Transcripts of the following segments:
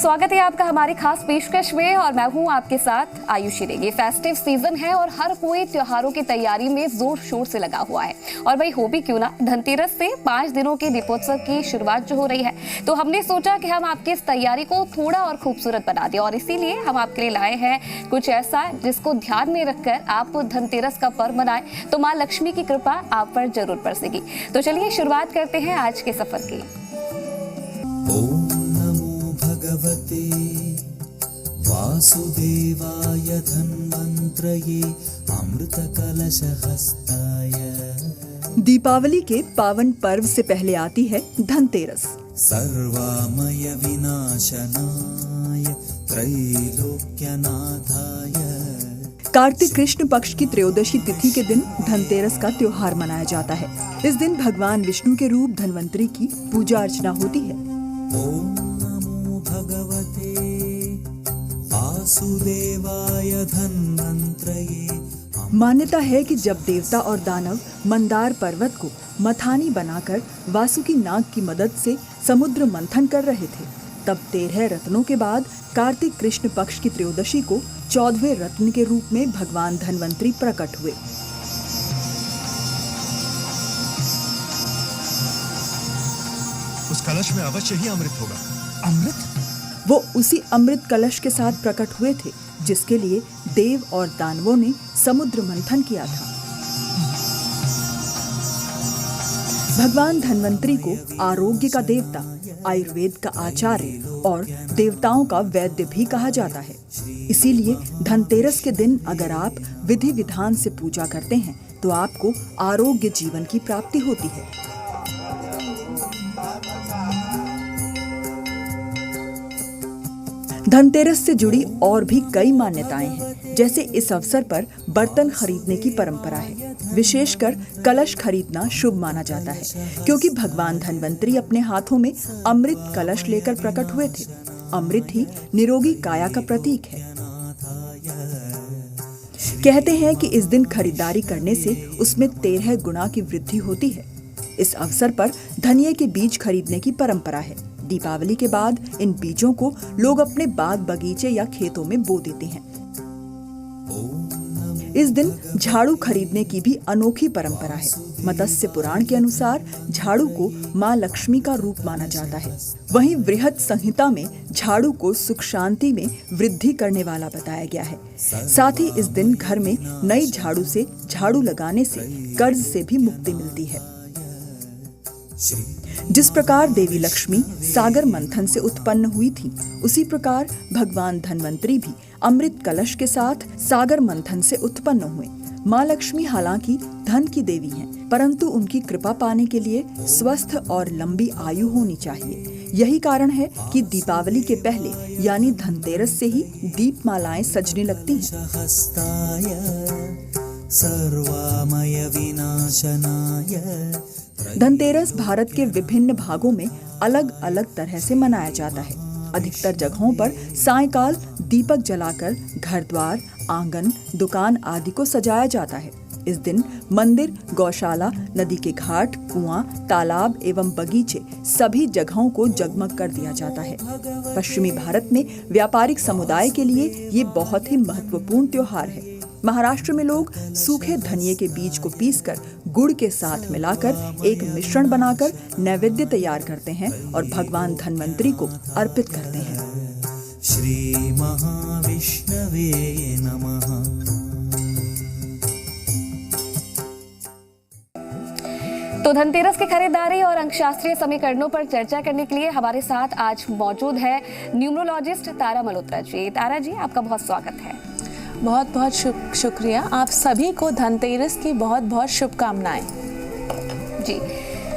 स्वागत है आपका हमारी खास पेशकश में और मैं हूं आपके साथ आयुषी रेगी। फेस्टिव सीजन है और हर कोई त्योहारों की तैयारी में जोर शोर से लगा हुआ है और भाई हो भी क्यों ना, धनतेरस से 5 दिनों के दीपोत्सव की शुरुआत जो हो रही है, तो हमने सोचा कि हम आपकी इस तैयारी को थोड़ा और खूबसूरत बना दें और इसीलिए हम आपके लिए लाए हैं कुछ ऐसा जिसको ध्यान में रखकर आप धनतेरस का पर्व मनाएं तो माँ लक्ष्मी की कृपा आप पर जरूर बरसेगी। तो चलिए शुरुआत करते हैं आज के सफर की। भगवते वासुदेवाय धन्वन्त्रये अमृतकलशहस्ताय। दीपावली के पावन पर्व से पहले आती है धनतेरस। सर्वामय विनाशनाय त्रैलोक्यनाथाय। कार्तिक कृष्ण पक्ष की त्रयोदशी तिथि के दिन धनतेरस का त्योहार मनाया जाता है। इस दिन भगवान विष्णु के रूप धन्वंतरी की पूजा अर्चना होती है। ओम नमो भगवते वासुदेवाय धन्वन्त्रये। मान्यता है कि जब देवता और दानव मंदार पर्वत को मथानी बनाकर वासुकी नाग की मदद से समुद्र मंथन कर रहे थे, तब 13 रत्नों के बाद कार्तिक कृष्ण पक्ष की त्रयोदशी को 14वें रत्न के रूप में भगवान धन्वंतरी प्रकट हुए। उस कलश में अवश्य ही अमृत होगा। अमृत? वो उसी अमृत कलश के साथ प्रकट हुए थे जिसके लिए देव और दानवों ने समुद्र मंथन किया था। भगवान धन्वंतरी को आरोग्य का देवता, आयुर्वेद का आचार्य और देवताओं का वैद्य भी कहा जाता है। इसीलिए धनतेरस के दिन अगर आप विधि विधान से पूजा करते हैं तो आपको आरोग्य जीवन की प्राप्ति होती है। धनतेरस से जुड़ी और भी कई मान्यताएं हैं, जैसे इस अवसर पर बर्तन खरीदने की परंपरा है। विशेषकर कलश खरीदना शुभ माना जाता है क्योंकि भगवान धन्वंतरी अपने हाथों में अमृत कलश लेकर प्रकट हुए थे। अमृत ही निरोगी काया का प्रतीक है। कहते हैं कि इस दिन खरीदारी करने से उसमें 13 गुना की वृद्धि होती है। इस अवसर पर धनिये के बीज खरीदने की परंपरा है। दीपावली के बाद इन बीजों को लोग अपने बाग बगीचे या खेतों में बो देते हैं। इस दिन झाड़ू खरीदने की भी अनोखी परंपरा है। मत्स्य पुराण के अनुसार झाड़ू को माँ लक्ष्मी का रूप माना जाता है। वहीं वृहत संहिता में झाड़ू को सुख शांति में वृद्धि करने वाला बताया गया है। साथ ही इस दिन घर में नई झाड़ू से झाड़ू लगाने से कर्ज से भी मुक्ति मिलती है। जिस प्रकार देवी लक्ष्मी सागर मंथन से उत्पन्न हुई थी, उसी प्रकार भगवान धन्वंतरी भी अमृत कलश के साथ सागर मंथन से उत्पन्न हुए। माँ लक्ष्मी हालांकि धन की देवी हैं, परंतु उनकी कृपा पाने के लिए स्वस्थ और लंबी आयु होनी चाहिए। यही कारण है कि दीपावली के पहले यानी धनतेरस से ही दीपमालाएं सजने लगती हैं। सर्वामय विनाशनाय। धनतेरस भारत के विभिन्न भागों में अलग अलग तरह से मनाया जाता है। अधिकतर जगहों पर सायंकाल दीपक जलाकर घर द्वार, आंगन, दुकान आदि को सजाया जाता है। इस दिन मंदिर, गौशाला, नदी के घाट, कुआं, तालाब एवं बगीचे सभी जगहों को जगमग कर दिया जाता है। पश्चिमी भारत में व्यापारिक समुदाय के लिए ये बहुत ही महत्वपूर्ण त्योहार है। महाराष्ट्र में लोग सूखे धनिये के बीज को पीसकर गुड़ के साथ मिलाकर एक मिश्रण बनाकर नैवेद्य तैयार करते हैं और भगवान धन्वंतरी को अर्पित करते हैं। श्री महाविष्णवे नमः। तो धनतेरस की खरीदारी और अंकशास्त्रीय समीकरणों पर चर्चा करने के लिए हमारे साथ आज मौजूद है न्यूमरोलॉजिस्ट तारा मल्होत्रा जी। तारा जी, आपका बहुत स्वागत है। बहुत बहुत शुक्रिया। आप सभी को धनतेरस की बहुत बहुत शुभकामनाएं। जी,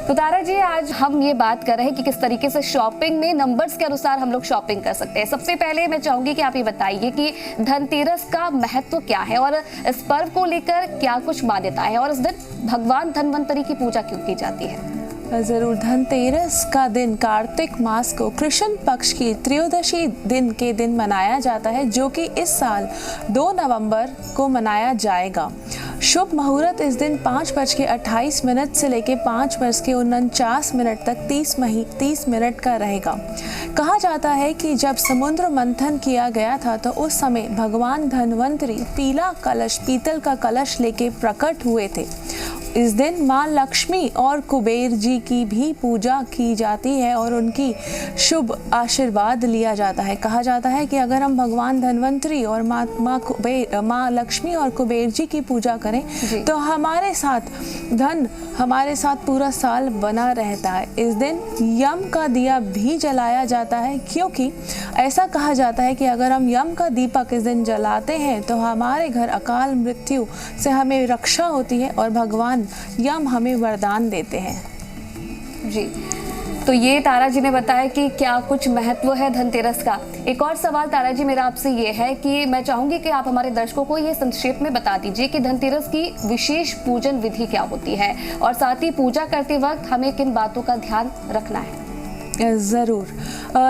तो तारा जी, आज हम ये बात कर रहे हैं कि किस तरीके से शॉपिंग में नंबर्स के अनुसार हम लोग शॉपिंग कर सकते हैं। सबसे पहले मैं चाहूंगी कि आप ये बताइए कि धनतेरस का महत्व क्या है और इस पर्व को लेकर क्या कुछ मान्यता है और इस दिन भगवान धन्वंतरी की पूजा क्यों की जाती है। जरूर। धनतेरस का दिन कार्तिक मास को कृष्ण पक्ष की त्रयोदशी दिन के दिन मनाया जाता है, जो कि इस साल 2 नवंबर को मनाया जाएगा। शुभ मुहूर्त इस दिन 5:28 से लेकर 5:49 तक 30 मिनट का रहेगा। कहा जाता है कि जब समुद्र मंथन किया गया था तो उस समय भगवान धन्वंतरी पीला कलश, पीतल का कलश लेके प्रकट हुए थे। इस दिन माँ लक्ष्मी और कुबेर जी की भी पूजा की जाती है और उनकी शुभ आशीर्वाद लिया जाता है। कहा जाता है कि अगर हम भगवान धन्वंतरी और माँ लक्ष्मी और कुबेर जी की पूजा करें तो हमारे साथ धन हमारे साथ पूरा साल बना रहता है। इस दिन यम का दिया भी जलाया जाता है, क्योंकि ऐसा कहा जाता है कि अगर हम यम का दीपक इस दिन जलाते हैं तो हमारे घर अकाल मृत्यु से हमें रक्षा होती है और भगवान यम हमें वरदान देते हैं। जी, तो ये तारा जी ने बताया कि क्या कुछ महत्व है धनतेरस का। एक और सवाल तारा जी मेरा आपसे ये है कि मैं चाहूंगी कि आप हमारे दर्शकों को ये संक्षेप में बता दीजिए कि धनतेरस की विशेष पूजन विधि क्या होती है और साथ ही पूजा करते वक्त हमें किन बातों का ध्यान रखना है। ज़रूर।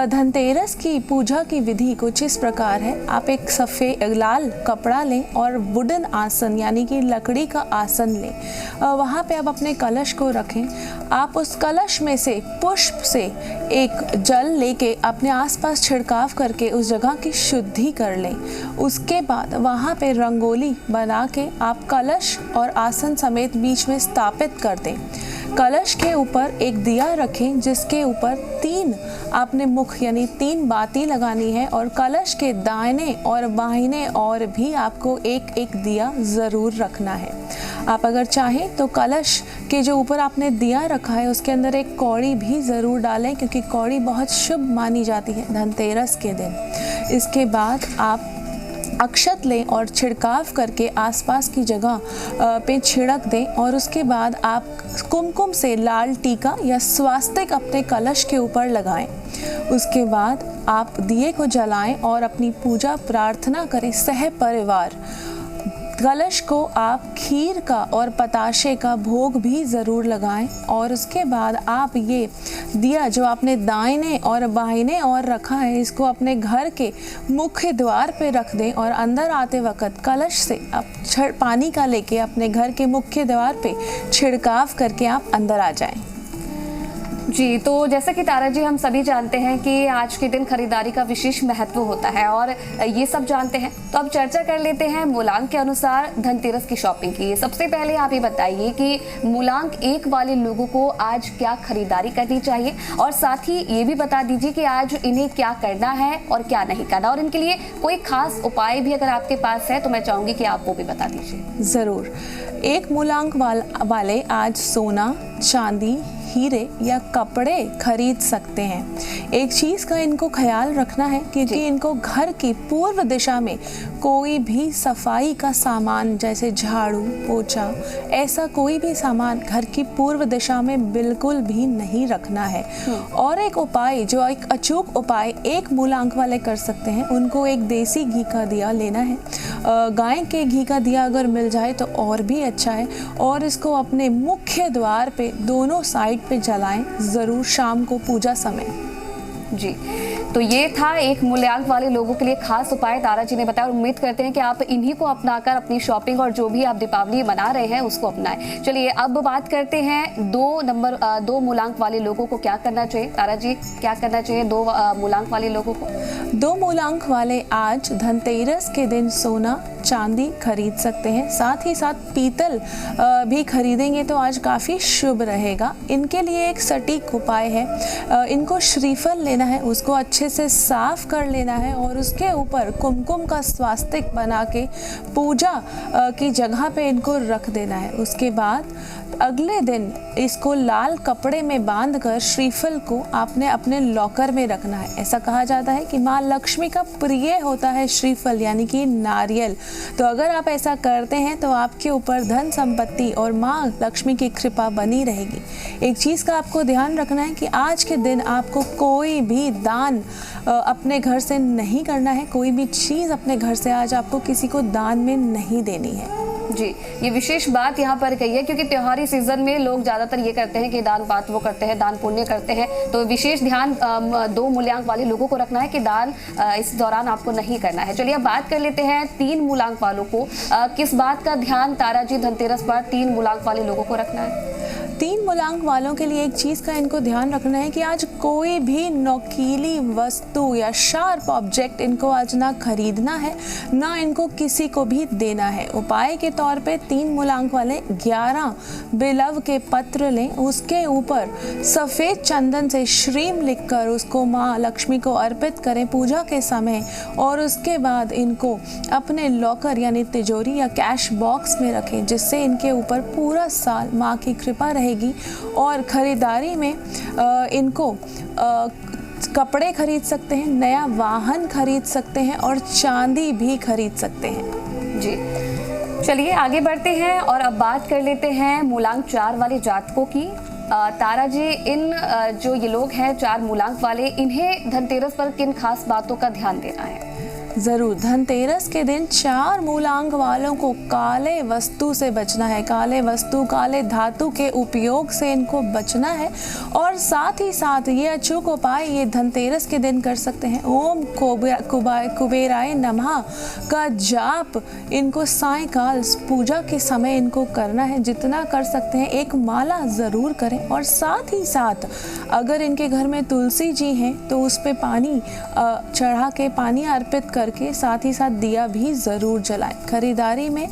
धनतेरस की पूजा की विधि कुछ इस प्रकार है। आप एक सफ़ेद लाल कपड़ा लें और वुडन आसन यानी कि लकड़ी का आसन लें। वहाँ पे आप अपने कलश को रखें। आप उस कलश में से पुष्प से एक जल लेके अपने आसपास छिड़काव करके उस जगह की शुद्धि कर लें। उसके बाद वहाँ पे रंगोली बना के आप कलश और आसन समेत बीच में स्थापित कर दें। कलश के ऊपर एक दिया रखें जिसके ऊपर 3 आपने मुख यानी 3 बाती लगानी है और कलश के दाहिने और बाहिने और भी आपको एक एक दिया ज़रूर रखना है। आप अगर चाहें तो कलश के जो ऊपर आपने दिया रखा है उसके अंदर एक कौड़ी भी ज़रूर डालें, क्योंकि कौड़ी बहुत शुभ मानी जाती है धनतेरस के दिन। इसके बाद आप अक्षत लें और छिड़काव करके आसपास की जगह पे छिड़क दें और उसके बाद आप कुमकुम से लाल टीका या स्वास्तिक अपने कलश के ऊपर लगाएं। उसके बाद आप दिए को जलाएं और अपनी पूजा प्रार्थना करें सह परिवार। कलश को आप खीर का और पताशे का भोग भी ज़रूर लगाएं और उसके बाद आप ये दिया जो आपने दाहिने और बाहिने और रखा है इसको अपने घर के मुख्य द्वार पे रख दें और अंदर आते वक्त कलश से आप पानी का लेके अपने घर के मुख्य द्वार पे छिड़काव करके आप अंदर आ जाएं। जी, तो जैसा कि तारा जी हम सभी जानते हैं कि आज के दिन खरीदारी का विशेष महत्व होता है और ये सब जानते हैं, तो अब चर्चा कर लेते हैं मूलांक के अनुसार धनतेरस की शॉपिंग की। सबसे पहले आप ये बताइए कि मूलांक 1 वाले लोगों को आज क्या खरीदारी करनी चाहिए और साथ ही ये भी बता दीजिए कि आज इन्हें क्या करना है और क्या नहीं करना, और इनके लिए कोई खास उपाय भी अगर आपके पास है तो मैं चाहूँगी कि आप वो भी बता दीजिए। ज़रूर। 1 मूलांक वाले आज सोना, चांदी, हीरे या कपड़े खरीद सकते हैं। एक चीज़ का इनको ख्याल रखना है क्योंकि इनको घर की पूर्व दिशा में कोई भी सफाई का सामान जैसे झाड़ू, पोछा, ऐसा कोई भी सामान घर की पूर्व दिशा में बिल्कुल भी नहीं रखना है। और एक उपाय जो एक अचूक उपाय 1 मूलांक वाले कर सकते हैं, उनको एक देसी घी का दिया लेना है। गाय के घी का दिया अगर मिल जाए तो और भी अच्छा है और इसको अपने मुख्य द्वार पे दोनों साइड पे जलाएं ज़रूर शाम को पूजा समय। जी, तो ये था 1 मूल्यांक वाले लोगों के लिए खास उपाय तारा जी ने बताया और उम्मीद करते हैं कि आप इन्हीं को अपनाकर अपनी शॉपिंग और जो भी आप दीपावली मना रहे हैं उसको अपनाएं। चलिए अब बात करते हैं 2 मूलांक वाले लोगों को क्या करना चाहिए। तारा जी क्या करना चाहिए 2 मूलांक वाले लोगों को? 2 मूलांक वाले आज धनतेरस के दिन सोना, चांदी खरीद सकते हैं, साथ ही साथ पीतल भी खरीदेंगे तो आज काफ़ी शुभ रहेगा। इनके लिए एक सटीक उपाय है, इनको श्रीफल लेना है, उसको अच्छे से साफ कर लेना है और उसके ऊपर कुमकुम का स्वास्तिक बना के पूजा की जगह पे इनको रख देना है। उसके बाद अगले दिन इसको लाल कपड़े में बांधकर श्रीफल को आपने अपने लॉकर में रखना है। ऐसा कहा जाता है कि माँ लक्ष्मी का प्रिय होता है श्रीफल यानी कि नारियल, तो अगर आप ऐसा करते हैं तो आपके ऊपर धन संपत्ति और माँ लक्ष्मी की कृपा बनी रहेगी। एक चीज़ का आपको ध्यान रखना है कि आज के दिन आपको कोई भी दान अपने घर से नहीं करना है, कोई भी चीज़ अपने घर से आज आपको किसी को दान में नहीं देनी है। जी, ये विशेष बात यहाँ पर कही है क्योंकि त्योहारी सीजन में लोग ज़्यादातर ये करते हैं कि दान बात वो करते हैं, दान पुण्य करते हैं, तो विशेष ध्यान 2 मूल्यांक वाले लोगों को रखना है कि दान इस दौरान आपको नहीं करना है। चलिए अब बात कर लेते हैं 3 मूलांक वालों को। किस बात का ध्यान तारा जी धनतेरस पर 3 मूलांक वाले लोगों को रखना है? 3 मूलांक वालों के लिए एक चीज़ का इनको ध्यान रखना है कि आज कोई भी नोकीली वस्तु या शार्प ऑब्जेक्ट इनको आज ना खरीदना है, ना इनको किसी को भी देना है। उपाय के तौर पे 3 मूलांक वाले 11 बिलव के पत्र लें, उसके ऊपर सफ़ेद चंदन से श्रीम लिखकर उसको माँ लक्ष्मी को अर्पित करें पूजा के समय, और उसके बाद इनको अपने लॉकर यानी तिजोरी या कैश बॉक्स में रखें, जिससे इनके ऊपर पूरा साल माँ की कृपा रहेगी। और ख़रीदारी में इनको कपड़े खरीद सकते हैं, नया वाहन खरीद सकते हैं और चांदी भी खरीद सकते हैं। जी, चलिए आगे बढ़ते हैं और अब बात कर लेते हैं मूलांक 4 वाले जातकों की। तारा जी, इन जो ये लोग हैं 4 मूलांक वाले, इन्हें धनतेरस पर किन खास बातों का ध्यान देना है? ज़रूर, धनतेरस के दिन 4 मूलांक वालों को काले वस्तु से बचना है, काले वस्तु, काले धातु के उपयोग से इनको बचना है। और साथ ही साथ ये अचूक उपाय ये धनतेरस के दिन कर सकते हैं। ओम कुबेराय नमः का जाप इनको सायंकाल पूजा के समय इनको करना है, जितना कर सकते हैं एक माला ज़रूर करें। और साथ ही साथ अगर इनके घर में तुलसी जी हैं तो उस पर पानी चढ़ा के, पानी अर्पित करके साथ ही साथ दिया भी ज़रूर जलाएं। खरीदारी में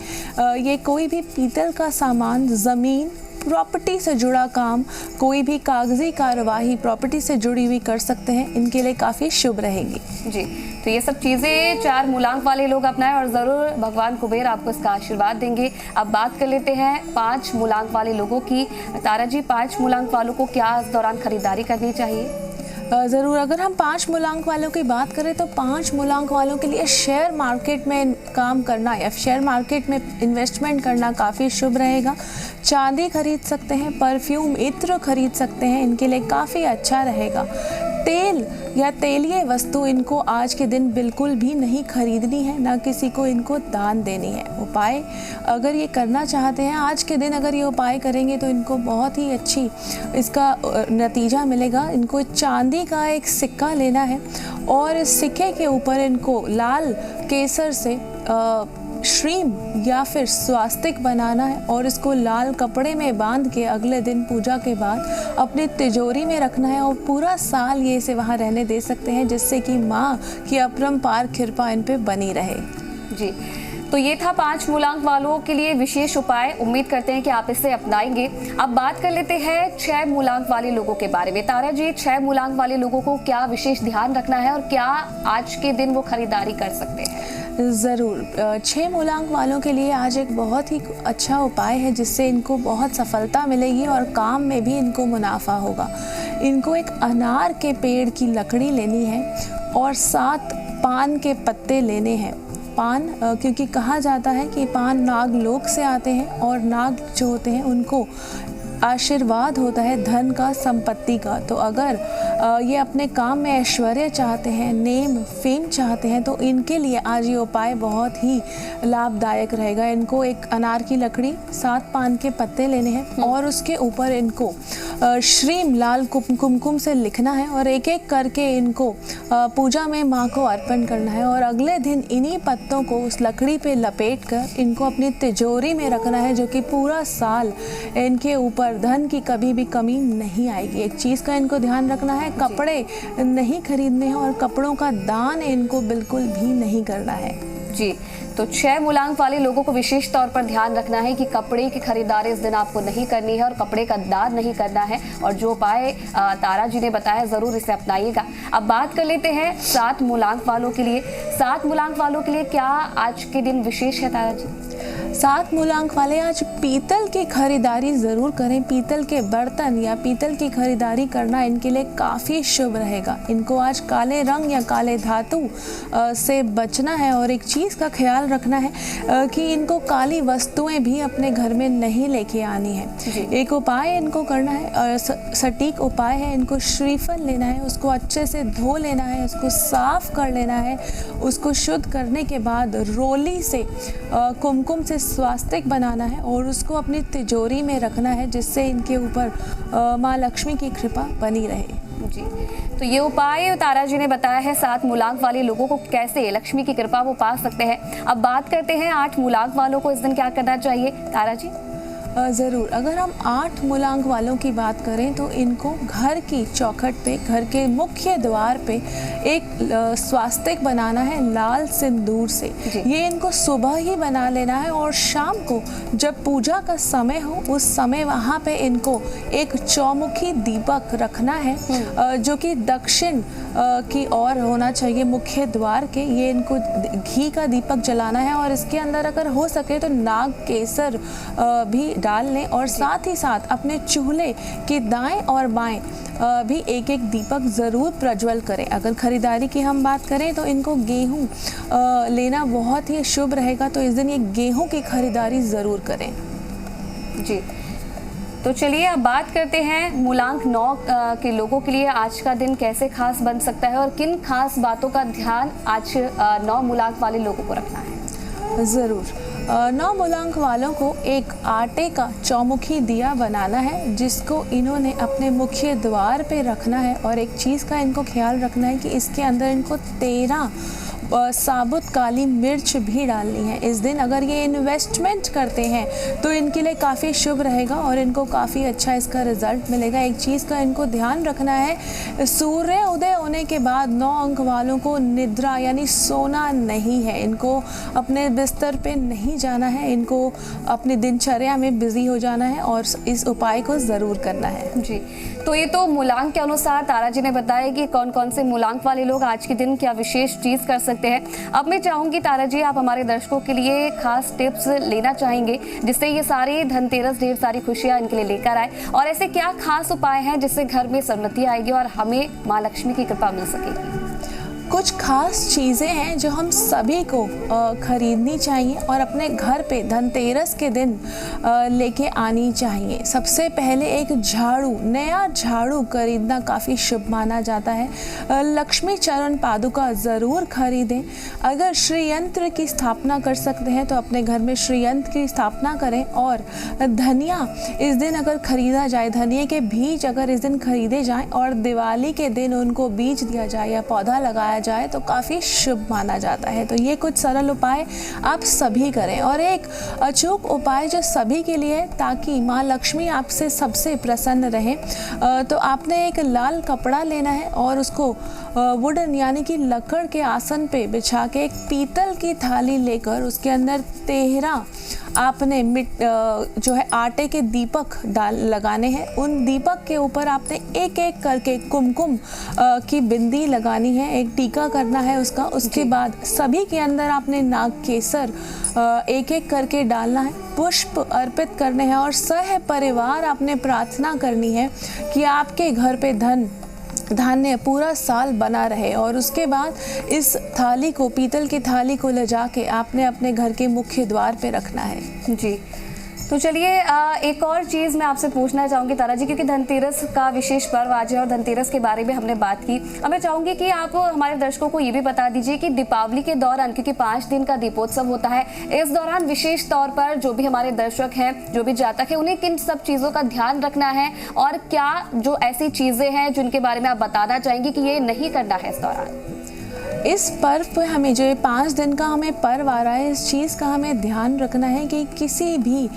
ये कोई भी पीतल का सामान, ज़मीन, प्रॉपर्टी से जुड़ा काम, कोई भी कागजी कार्यवाही प्रॉपर्टी से जुड़ी हुई कर सकते हैं, इनके लिए काफ़ी शुभ रहेंगी। जी, तो ये सब चीज़ें 4 मूलांक वाले लोग अपनाएं और ज़रूर भगवान कुबेर आपको इसका आशीर्वाद देंगे। अब बात कर लेते हैं 5 मूलांक वाले लोगों की। तारा जी, 5 मूलांक वालों को क्या इस दौरान खरीदारी करनी चाहिए? ज़रूर, अगर हम 5 मूलांक वालों की बात करें तो 5 मूलांक वालों के लिए शेयर मार्केट में काम करना या शेयर मार्केट में इन्वेस्टमेंट करना काफ़ी शुभ रहेगा। चांदी खरीद सकते हैं, परफ्यूम, इत्र खरीद सकते हैं, इनके लिए काफ़ी अच्छा रहेगा। तेल या तेलीय वस्तु इनको आज के दिन बिल्कुल भी नहीं खरीदनी है, ना किसी को इनको दान देनी है। उपाय अगर ये करना चाहते हैं आज के दिन, अगर ये उपाय करेंगे तो इनको बहुत ही अच्छी इसका नतीजा मिलेगा। इनको चांदी का एक सिक्का लेना है और इस सिक्के के ऊपर इनको लाल केसर से श्रीम या फिर स्वास्तिक बनाना है और इसको लाल कपड़े में बांध के अगले दिन पूजा के बाद अपनी तिजोरी में रखना है और पूरा साल ये इसे वहाँ रहने दे सकते हैं, जिससे कि माँ की अपरंपार कृपा इन पे बनी रहे। जी, तो ये था 5 मूलांक वालों के लिए विशेष उपाय। उम्मीद करते हैं कि आप इसे अपनाएंगे। अब बात कर लेते हैं 6 मूलांक वाले लोगों के बारे में। तारा जी, 6 मूलांक वाले लोगों को क्या विशेष ध्यान रखना है और क्या आज के दिन वो खरीदारी कर सकते हैं? ज़रूर, 6 मूलांक वालों के लिए आज एक बहुत ही अच्छा उपाय है, जिससे इनको बहुत सफलता मिलेगी और काम में भी इनको मुनाफा होगा। इनको एक अनार के पेड़ की लकड़ी लेनी है और 7 पान के पत्ते लेने हैं। पान क्योंकि कहा जाता है कि पान नाग लोक से आते हैं और नाग जो होते हैं उनको आशीर्वाद होता है धन का, संपत्ति का। तो अगर ये अपने काम में ऐश्वर्य चाहते हैं, नेम फेम चाहते हैं, तो इनके लिए आज ये उपाय बहुत ही लाभदायक रहेगा। इनको एक अनार की लकड़ी, 7 पान के पत्ते लेने हैं और उसके ऊपर इनको श्रीम लाल कुमकुम से लिखना है और एक एक करके इनको पूजा में माँ को अर्पण करना है। और अगले दिन इन्हीं पत्तों को उस लकड़ी पे लपेट कर इनको अपनी तिजोरी में रखना है, जो कि पूरा साल इनके ऊपर धन की कभी भी कमी नहीं आएगी। एक चीज़ का इनको ध्यान रखना है, कपड़े नहीं खरीदने हैं और कपड़ों का दान इनको बिल्कुल भी नहीं करना है। जी, तो 6 मूलांक वाले लोगों को विशेष तौर पर ध्यान रखना है कि कपड़े की खरीदारी इस दिन आपको नहीं करनी है और कपड़े का दान नहीं करना है। और जो उपाय तारा जी ने बताया ज़रूर इसे अपनाइएगा। अब बात कर लेते हैं 7 मूलांक वालों के लिए। 7 मूलांक वालों के लिए क्या आज के दिन विशेष है तारा जी? 7 मूलांक वाले आज पीतल की खरीदारी ज़रूर करें। पीतल के बर्तन या पीतल की खरीदारी करना इनके लिए काफ़ी शुभ रहेगा। इनको आज काले रंग या काले धातु से बचना है और एक चीज़ का ख्याल रखना है कि इनको काली वस्तुएं भी अपने घर में नहीं लेके आनी है। एक उपाय इनको करना है और सटीक उपाय है, इनको श्रीफल लेना है, उसको अच्छे से धो लेना है, उसको साफ कर लेना है। उसको शुद्ध करने के बाद रोली से कुमकुम से स्वास्तिक बनाना है और उसको अपनी तिजोरी में रखना है, जिससे इनके ऊपर माँ लक्ष्मी की कृपा बनी रहे। जी, तो ये उपाय तारा जी ने बताया है 7 मूलांक वाले लोगों को कैसे लक्ष्मी की कृपा वो पा सकते हैं। अब बात करते हैं 8 मूलांक वालों को इस दिन क्या करना चाहिए तारा जी? ज़रूर। अगर हम 8 मूलांक वालों की बात करें तो इनको घर की चौखट पे, घर के मुख्य द्वार पे एक स्वास्तिक बनाना है लाल सिंदूर से। ये इनको सुबह ही बना लेना है और शाम को जब पूजा का समय हो उस समय वहाँ पे इनको एक चौमुखी दीपक रखना है जो कि दक्षिण की ओर होना चाहिए मुख्य द्वार के। ये इनको घी का दीपक जलाना है और इसके अंदर अगर हो सके तो नाग केसर भी डाल लें और साथ ही साथ अपने चूल्हे के दाएं और बाएं भी एक एक दीपक ज़रूर प्रज्वल करें। अगर ख़रीदारी की हम बात करें तो इनको गेहूं लेना बहुत ही शुभ रहेगा, तो इस दिन ये गेहूं की खरीदारी ज़रूर करें। जी, तो चलिए अब बात करते हैं मूलांक 9 के लोगों के लिए आज का दिन कैसे खास बन सकता है और किन खास बातों का ध्यान आज 9 मूलांक वाले लोगों को रखना है। ज़रूर। 9 मूलांक वालों को एक आटे का चौमुखी दिया बनाना है जिसको इन्होंने अपने मुख्य द्वार पे रखना है और एक चीज़ का इनको ख्याल रखना है कि इसके अंदर इनको 13 साबुत काली मिर्च भी डालनी है इस दिन। अगर ये इन्वेस्टमेंट करते हैं तो इनके लिए काफ़ी शुभ रहेगा और इनको काफ़ी अच्छा इसका रिजल्ट मिलेगा। एक चीज़ का इनको ध्यान रखना है, सूर्य उदय होने के बाद 9 अंक वालों को निद्रा यानी सोना नहीं है, इनको अपने बिस्तर पे नहीं जाना है, इनको अपनी दिनचर्या में बिजी हो जाना है और इस उपाय को ज़रूर करना है। जी, तो ये तो मूलांक के अनुसार तारा जी ने बताया कि कौन कौन से मूलांक वाले लोग आज के दिन क्या विशेष चीज़ कर सकते हैं। अब मैं चाहूँगी तारा जी आप हमारे दर्शकों के लिए खास टिप्स लेना चाहेंगे जिससे ये सारी धनतेरस ढेर सारी खुशियाँ इनके लिए लेकर आए, और ऐसे क्या खास उपाय हैं जिससे घर में समृद्धि आएगी और हमें माँ लक्ष्मी की कृपा मिल सकेगी। कुछ खास चीज़ें हैं जो हम सभी को खरीदनी चाहिए और अपने घर पे धनतेरस के दिन लेके आनी चाहिए। सबसे पहले एक झाड़ू, नया झाड़ू खरीदना काफ़ी शुभ माना जाता है। लक्ष्मी चरण पादुका ज़रूर खरीदें। अगर श्रीयंत्र की स्थापना कर सकते हैं तो अपने घर में श्रीयंत्र की स्थापना करें। और धनिया इस दिन अगर खरीदा जाए, धनिया के बीज अगर इस दिन खरीदे जाएं और दिवाली के दिन उनको बीज दिया जाए या पौधा लगाया जाए तो काफ़ी शुभ माना जाता है। तो ये कुछ सरल उपाय आप सभी करें और एक अचूक उपाय जो सभी के लिए ताकि माँ लक्ष्मी आपसे सबसे प्रसन्न रहे, तो आपने एक लाल कपड़ा लेना है और उसको वुडन यानी कि लकड़ के आसन पे बिछा के एक पीतल की थाली लेकर उसके अंदर 13 आपने जो है आटे के दीपक लगाने हैं। उन दीपक के ऊपर आपने एक एक करके कुमकुम की बिंदी लगानी है, एक टीका करना है उसका। उसके बाद सभी के अंदर आपने नाग केसर एक एक करके डालना है, पुष्प अर्पित करने हैं और सह परिवार आपने प्रार्थना करनी है कि आपके घर पे धान्य पूरा साल बना रहे। और उसके बाद इस थाली को, पीतल की थाली को ले जाके आपने अपने घर के मुख्य द्वार पे रखना है। जी, तो चलिए एक और चीज़ मैं आपसे पूछना चाहूँगी तारा जी, क्योंकि धनतेरस का विशेष पर्व आज है और धनतेरस के बारे में हमने बात की। अब मैं चाहूँगी कि आप हमारे दर्शकों को ये भी बता दीजिए कि दीपावली के दौरान, क्योंकि 5 दिन का दीपोत्सव होता है, इस दौरान विशेष तौर पर जो भी हमारे दर्शक हैं, जो भी जातक है, उन्हें किन सब चीज़ों का ध्यान रखना है और क्या जो ऐसी चीज़ें हैं जिनके बारे में आप बताना चाहेंगे कि ये नहीं करना है इस दौरान। इस पर्व पे हमें जो 5 दिन का हमें पर्व आ रहा है, इस चीज़ का हमें ध्यान रखना है कि किसी भी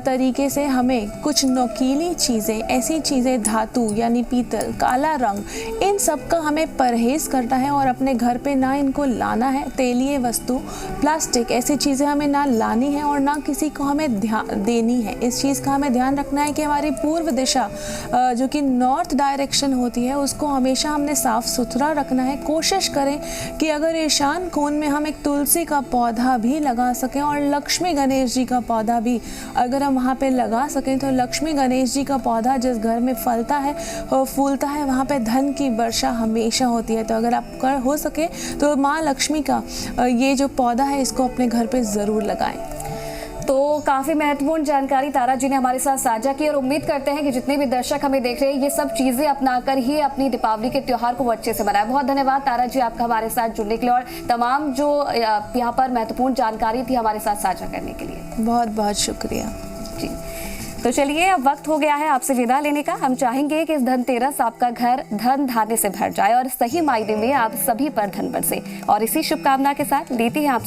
तरीके से हमें कुछ नोकीली चीज़ें, ऐसी चीज़ें धातु यानी पीतल, काला रंग, इन सब का हमें परहेज़ करना है और अपने घर पे ना इनको लाना है। तेलीय वस्तु, प्लास्टिक, ऐसी चीज़ें हमें ना लानी है और ना किसी को हमें ध्यान देनी है। इस चीज़ का हमें ध्यान रखना है कि हमारी पूर्व दिशा जो कि नॉर्थ डायरेक्शन होती है उसको हमेशा हमने साफ़ सुथरा रखना है। कोशिश करें कि अगर ईशान कोण में हम एक तुलसी का पौधा भी लगा सकें और लक्ष्मी गणेश जी का पौधा भी अगर हम वहाँ पे लगा सकें तो लक्ष्मी गणेश जी का पौधा जिस घर में फलता है और फूलता है वहाँ पे धन की वर्षा हमेशा होती है। तो अगर आप हो सके तो माँ लक्ष्मी का ये जो पौधा है इसको अपने घर पे ज़रूर लगाएं। तो काफ़ी महत्वपूर्ण जानकारी तारा जी ने हमारे साथ साझा की और उम्मीद करते हैं कि जितने भी दर्शक हमें देख रहे हैं ये सब चीज़ें अपनाकर ही अपनी दीपावली के त्यौहार को अच्छे से मनाएं। बहुत धन्यवाद तारा जी आपका हमारे साथ जुड़ने के लिए और तमाम जो यहाँ पर महत्वपूर्ण जानकारी थी हमारे साथ साझा करने के लिए। बहुत बहुत शुक्रिया जी। तो चलिए अब वक्त हो गया है आपसे विदा लेने का। हम चाहेंगे कि इस धनतेरस आपका घर धन धान्य से भर जाए और सही मायने में आप सभी पर धन बरसे और इसी शुभकामना के साथ लेते हैं आप